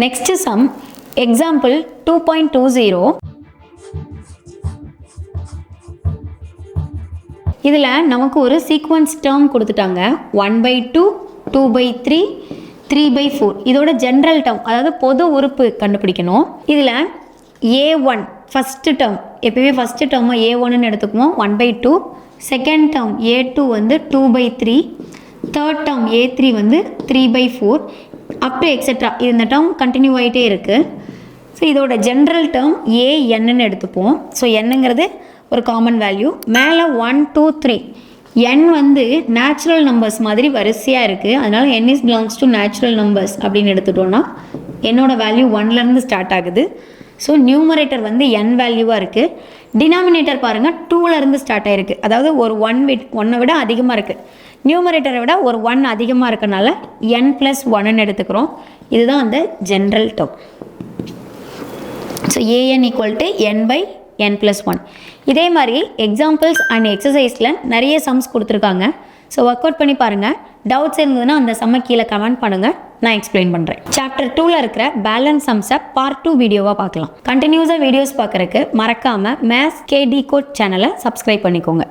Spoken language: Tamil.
Next sum, example 2.20. இதில் நமக்கு ஒரு சீக்வன்ஸ் டேர்ம் கொடுத்துட்டாங்க 1/2, 2/3, 3/4. இதோட ஜென்ரல் டேர்ம், அதாவது பொது உறுப்பு கண்டுபிடிக்கணும். இதில் A1 ஃபஸ்ட்டு டேர்ம், எப்போவே ஃபஸ்ட்டு டேர்மை A1ன்னு எடுத்துக்குவோம், 1/2. செகண்ட் டேர்ம் A2 வந்து 2/3. தேர்ட் டேர்ம் A3 வந்து 3/4. Up to etcetera. இந்த டேர்ம் கண்டினியூ ஆகிட்டே இருக்குது. ஸோ இதோட ஜென்ரல் டேர்ம் ஏஎன்னு எடுத்துப்போம். ஸோ என்னங்கிறது ஒரு காமன் வேல்யூ. மேலே 1, 2, 3 n வந்து நேச்சுரல் நம்பர்ஸ் மாதிரி வரிசையாக இருக்குது. அதனால் n is belongs to natural numbers அப்படின்னு எடுத்துட்டோன்னா என்னோட வேல்யூ 1லேருந்து ஸ்டார்ட் ஆகுது. ஸோ நியூமரேட்டர் வந்து n வேல்யூவாக இருக்குது. டினாமினேட்டர் பாருங்கள் 2லேருந்து ஸ்டார்ட் ஆகிருக்கு. அதாவது ஒரு 1 விட அதிகமாக இருக்குது. நியூமரேட்டரை விட ஒரு 1 அதிகமாக இருக்கனால n+1ன்னு எடுத்துக்கிறோம். இதுதான் அந்த general term. So an = n/n+1. இதே மாதிரி எக்ஸாம்பிள்ஸ் அண்ட் எக்ஸசைஸில் நிறைய சம்ஸ் கொடுத்துருக்காங்க. ஸோ ஒர்க் அவுட் பண்ணி பாருங்கள். டவுட்ஸ் இருந்ததுன்னா அந்த சம்மை கீழே கமெண்ட் பண்ணுங்கள், நான் எக்ஸ்பிளைன் பண்ணுறேன். சாப்டர் 2ல் இருக்கிற பேலன்ஸ் சம்ஸை பார்ட் 2 வீடியோவாக பார்க்கலாம். கண்டினியூஸாக வீடியோஸ் பார்க்குறதுக்கு மறக்காமல் மேத்ஸ் KD கோட் சேனலை சப்ஸ்கிரைப் பண்ணிக்கோங்க.